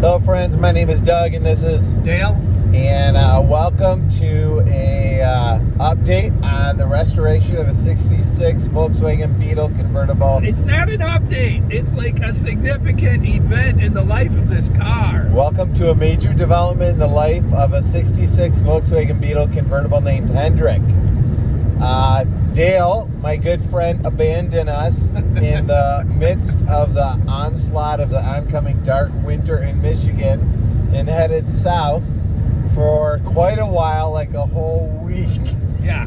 Hello friends, my name is Doug and this is Dale. And welcome to a update on the restoration of a 66 Volkswagen Beetle convertible. It's not an update. It's like a significant event in the life of this car. Welcome to a major development in the life of a 66 Volkswagen Beetle convertible named Hendrik. Dale, my good friend, abandoned us in the midst of the onslaught of the oncoming dark winter in Michigan and headed south for quite a while, like a whole week. Yeah.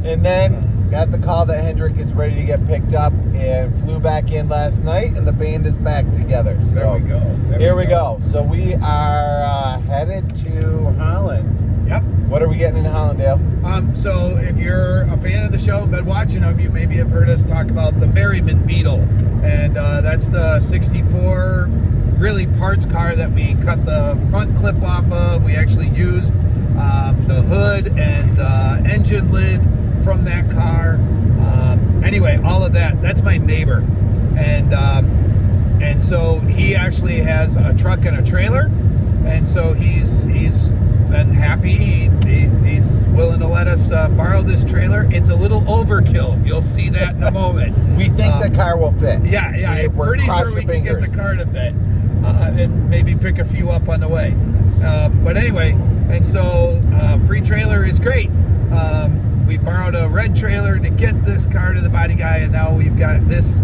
And then got the call that Hendrik is ready to get picked up and flew back in last night, and the band is back together. So there we go. Here we go. So we are headed to Holland. Yep. What are we getting in Holland, Dale? So if you're a fan of the show and been watching them, you maybe have heard us talk about the Merriman Beetle. And that's the 64 really parts car that we cut the front clip off of. We actually used the hood and the engine lid from that car. Anyway, all of that's my neighbor. And so he actually has a truck and a trailer. And so he's been happy. He's willing to let us borrow this trailer. It's a little overkill. You'll see that in a moment. We think the car will fit. Yeah. I'm pretty sure we can get the car to fit. And maybe pick a few up on the way. But anyway, and so free trailer is great. We borrowed a red trailer to get this car to the body guy, and now we've got this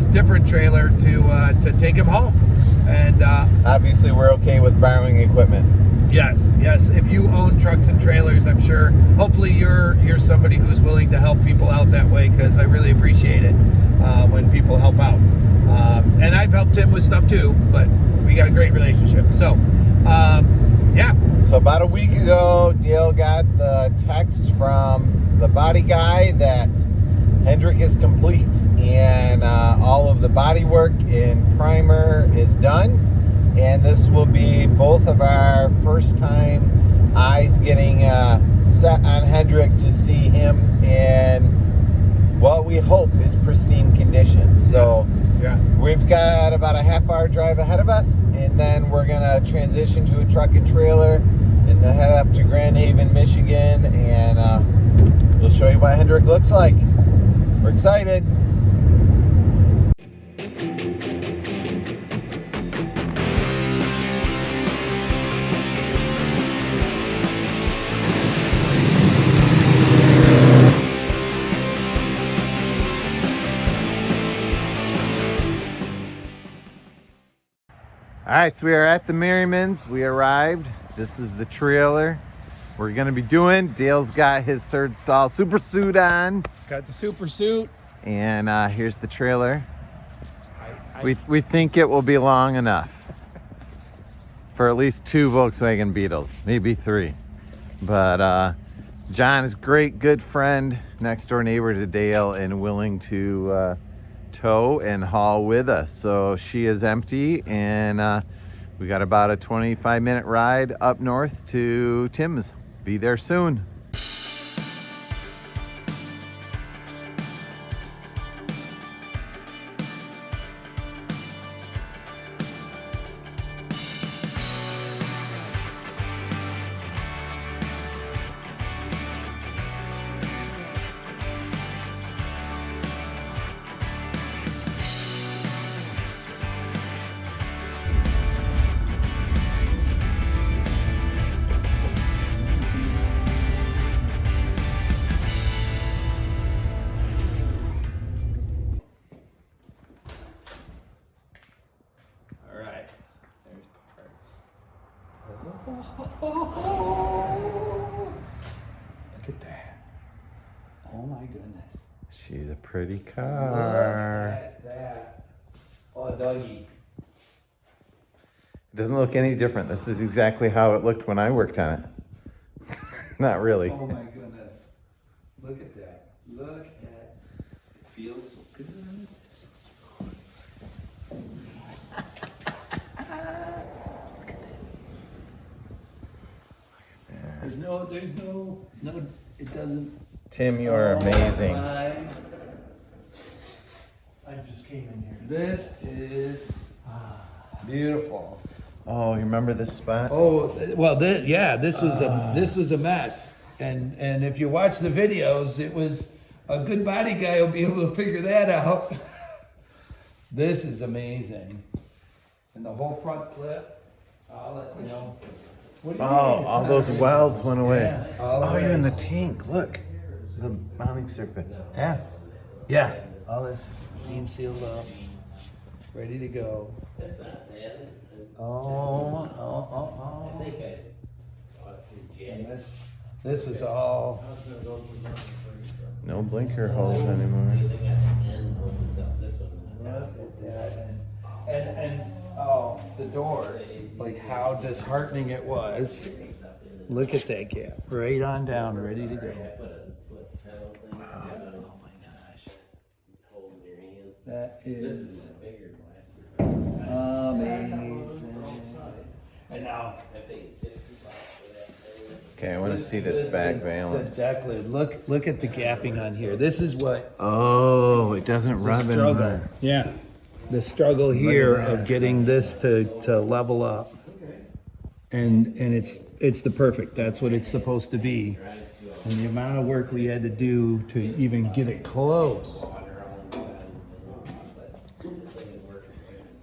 different trailer to take him home. And obviously we're okay with borrowing equipment. Yes. If you own trucks and trailers, I'm sure, hopefully you're somebody who's willing to help people out that way, because I really appreciate it when people help out. And I've helped him with stuff too, but we got a great relationship. So, yeah. So about a week ago, Dale got the text from the body guy that Hendrik is complete and all of the body work and primer is done. And this will be both of our first time eyes getting set on Hendrik to see him in what we hope is pristine condition. So yeah. We've got about a half-hour drive ahead of us, and then we're gonna transition to a truck and trailer and then head up to Grand Haven, Michigan, and we'll show you what Hendrik looks like. We're excited. All right, so we are at the Merriman's. We arrived. This is the trailer we're gonna be doing. Dale's got his third stall super suit on. Got the super suit. And here's the trailer. We think it will be long enough for at least 2 Volkswagen Beetles, maybe 3. But John is a great, good friend, next door neighbor to Dale, and willing to tow and haul with us. So she is empty, and we got about a 25-minute ride up north to Tim's. Be there soon. Look at that. Oh my goodness. She's a pretty car. Look at that. Oh, Dougie. It doesn't look any different. This is exactly how it looked when I worked on it. Not really. Oh my goodness. Look at that. Look at it. Feels so good. It's so smooth. Look at that. There's no, it doesn't. Tim, you are amazing. I just came in here. This is beautiful. Oh, you remember this spot? Oh, well, this was a mess. And if you watch the videos, it was a good body guy will be able to figure that out. This is amazing. And the whole front clip, all it, you know. What do you mean it's All not those big? welds went away. Yeah, all the way. Even the tank, look. The mounting surface. Yeah. Yeah. All this seam sealed up, ready to go. Oh. And this was all. No blinker holes anymore. And oh, the doors, like how disheartening it was. Look at that gap, right on down, ready to go. Oh my gosh. That is amazing. And now, Okay, I want to see this back valance. the deck lid, look at the gapping on here. This is what Oh, it doesn't the rub struggle. anymore. Yeah. The struggle here that. of getting this to level up. And it's the perfect. That's what it's supposed to be. And the amount of work we had to do to even get it close.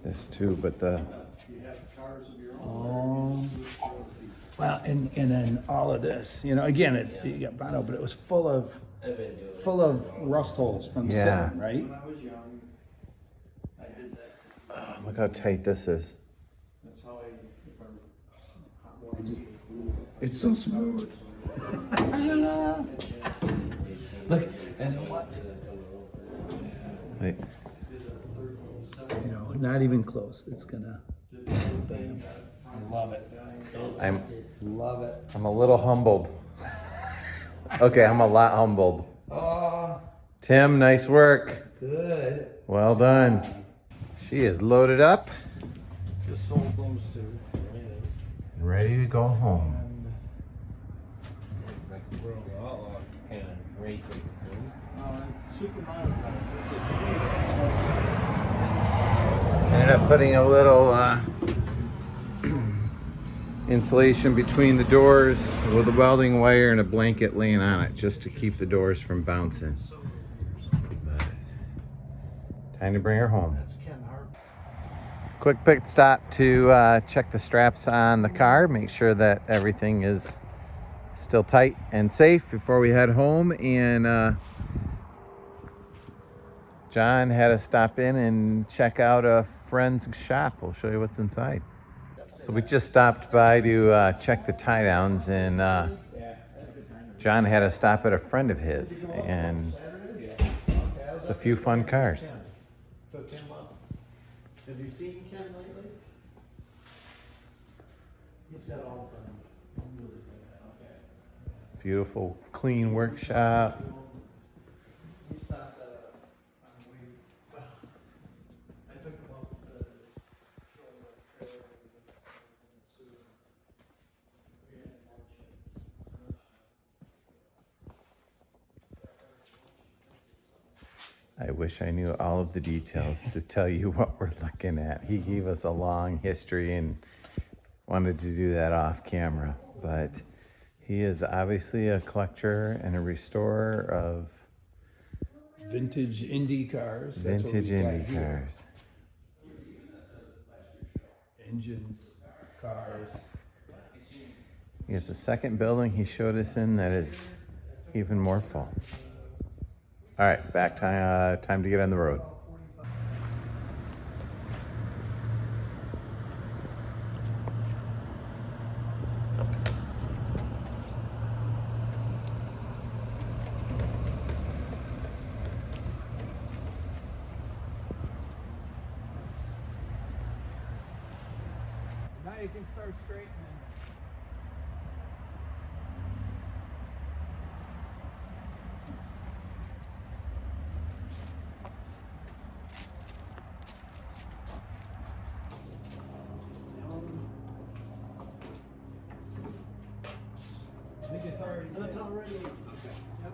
This too, but the Oh. Well, and then all of this, you know, again, you got Bono, but it was full of rust holes from Yeah. sitting, right? look how tight this is. It's so smooth. Look, and what? Wait. You know, not even close. It's gonna. Bam. I love it. Love it. I'm a little humbled. Okay, I'm a lot humbled. Oh, Tim, nice work. good. Well done. She is loaded up Just sold those two. and ready to go home. Like the world outlaw kind of racing. Super modified. Ended up putting a little insulation between the doors with a welding wire and a blanket laying on it just to keep the doors from bouncing. But time to bring her home. Quick pit stop to check the straps on the car, make sure that everything is still tight and safe before we head home. And John had us stop in and check out a friend's shop. We'll show you what's inside. So we just stopped by to check the tie downs, and John had us stop at a friend of his, and it's a few fun cars. Have you seen Ken lately? He's got all of them. Beautiful, clean workshop. He stopped on the way. I took him up to show him the trailer. We had lunch. I wish I knew all of the details to tell you what we're looking at. He gave us a long history and wanted to do that off camera, but he is obviously a collector and a restorer of Vintage Indy cars. That's what vintage we've got Indy here. cars. Engines, cars. He has a second building he showed us in that is even more full. All right, back time to get on the road. Now you can start straightening. I think it's already. That's already. Okay. Yep.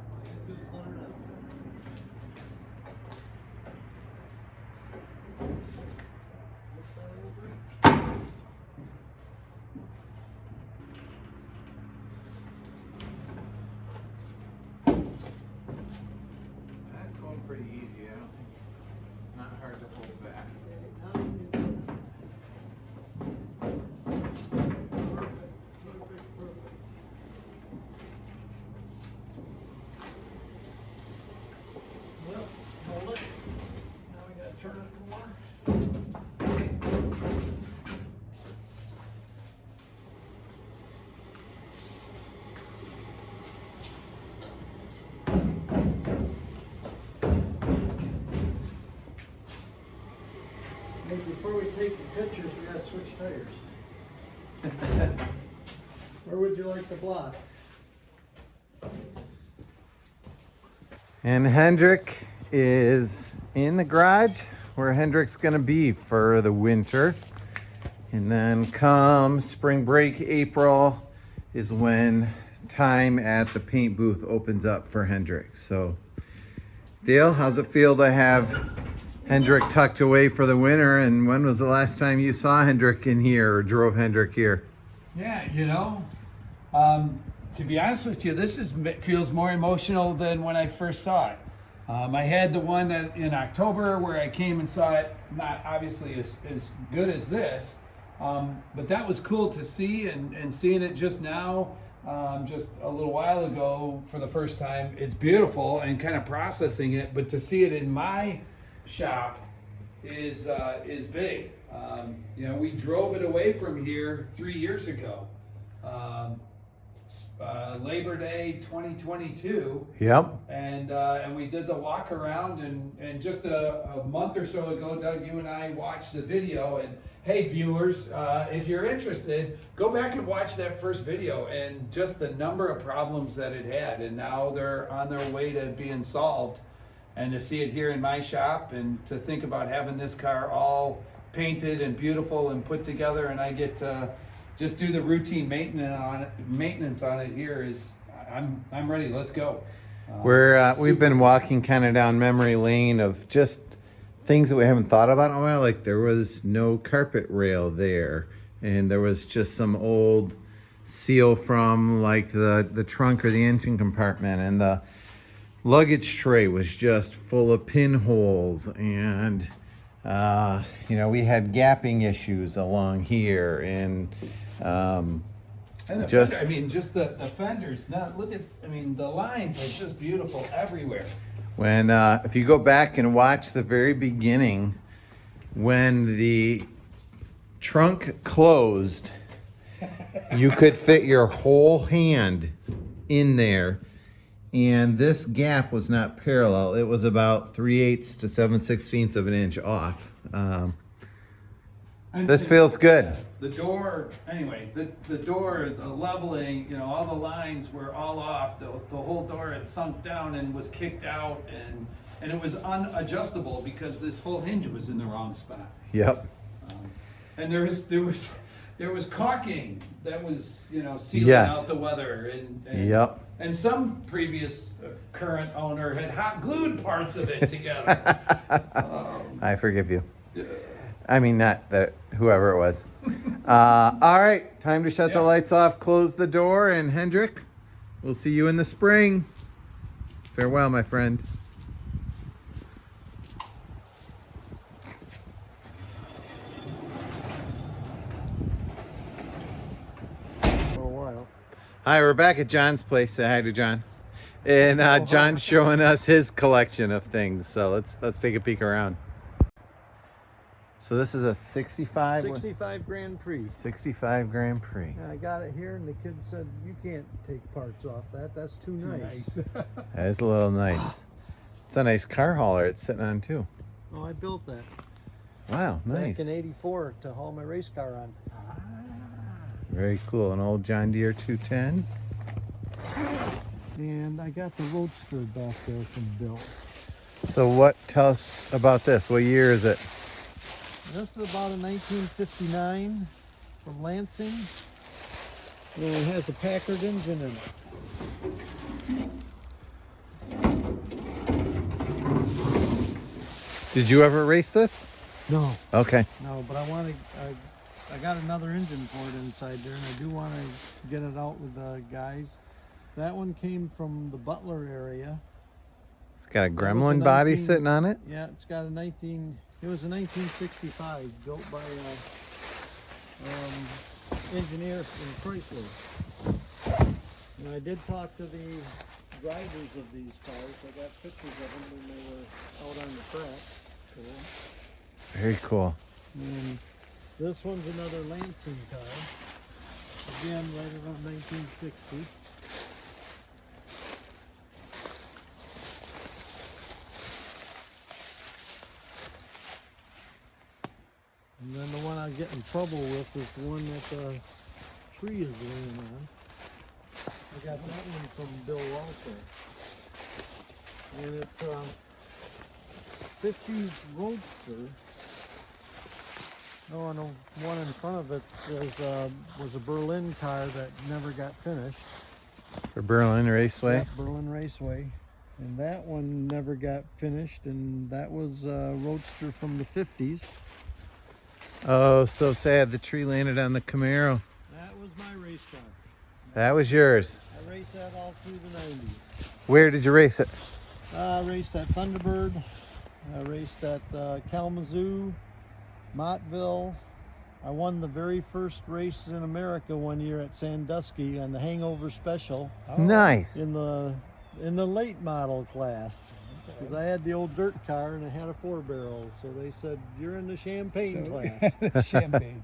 switch tires. Where would you like the block? And Hendrik is in the garage where Hendrik's gonna be for the winter. And then come spring break, April, is when time at the paint booth opens up for Hendrik. So Dale, how's it feel to have Hendrik tucked away for the winter? And when was the last time you saw Hendrik in here or drove Hendrik here? Yeah, you know, to be honest with you, this feels more emotional than when I first saw it. I had the one that in October where I came and saw it, not obviously as good as this, but that was cool to see, and seeing it just now, just a little while ago for the first time. It's beautiful and kind of processing it, but to see it in my shop is big. You know, we drove it away from here 3 years ago. Labor Day 2022. Yep. And we did the walk around, and just a month or so ago, Doug, you and I watched the video. And hey, viewers, if you're interested, go back and watch that first video, and just the number of problems that it had, and now they're on their way to being solved. And to see it here in my shop, and to think about having this car all painted and beautiful and put together, and I get to just do the routine maintenance on it here, is I'm ready. Let's go. We've been walking kind of down memory lane of just things that we haven't thought about in a while. Like there was no carpet rail there, and there was just some old seal from like the trunk or the engine compartment, and the luggage tray was just full of pinholes, and you know, we had gapping issues along here, and the just fender, I mean, just the fenders. Now look at, I mean, the lines are just beautiful everywhere. when if you go back and watch the very beginning, when the trunk closed, you could fit your whole hand in there, and this gap was not parallel. It was about 3/8 to 7/16 of an inch off. And This feels good. The door, anyway, the door, the leveling, you know, all the lines were all off. The whole door had sunk down and was kicked out, and it was unadjustable because this whole hinge was in the wrong spot. Yep. And there was caulking that was, you know, sealing Yes. out the weather, and Yep. and some previous current owner had hot glued parts of it together. I forgive you. I mean, not that whoever it was. All right, time to shut the lights off, close the door, and Hendrik, we'll see you in the spring. Farewell, my friend. For a while. Hi, we're back at John's place. Say hi to John. And John's showing us his collection of things. So let's take a peek around. So this is a 65? 65 Grand Prix. 65 Grand Prix. I got it here, and the kid said, you can't take parts off that. That's too nice. That is a little nice. It's a nice car hauler it's sitting on too. Oh, I built that Wow, nice. back in '84 to haul my race car on. Very cool. An old John Deere 210. And I got the Roadster back there from Bill. So tell us about this. What year is it? This is about a 1959 from Lansing. And it has a Packard engine in it. Did you ever race this? No, Okay. no, but I got another engine for it inside there, and I do want to get it out with the guys. That one came from the Butler area. It's got a was gremlin a body 19 sitting on it. Yeah, it's got a it was a 1965, built by engineer in Chrysler. And I did talk to the drivers of these cars. I got pictures of them when they were out on the track. Cool. Very cool. And this one's another Lansing car. Again, right around 1960. And then the one I get in trouble with is the one that the tree is laying on. I got that one from Bill also. And it's a 50s Roadster. Oh, and the one in front of it was a Berlin car that never got finished. For Berlin Raceway. Yep, Berlin Raceway. And that one never got finished, and that was a Roadster from the 50s. Oh, so sad. The tree landed on the Camaro. That was my race car. That was yours. I raced that all through the 90s. Where did you race it? I raced at Thunderbird. I raced at Kalamazoo, Mottville. I won the very first race in America one year at Sandusky on the Hangover Special. Nice. In the late model class. Because I had the old dirt car and I had a 4-barrel. So they said, you're in the champagne class. Champagne.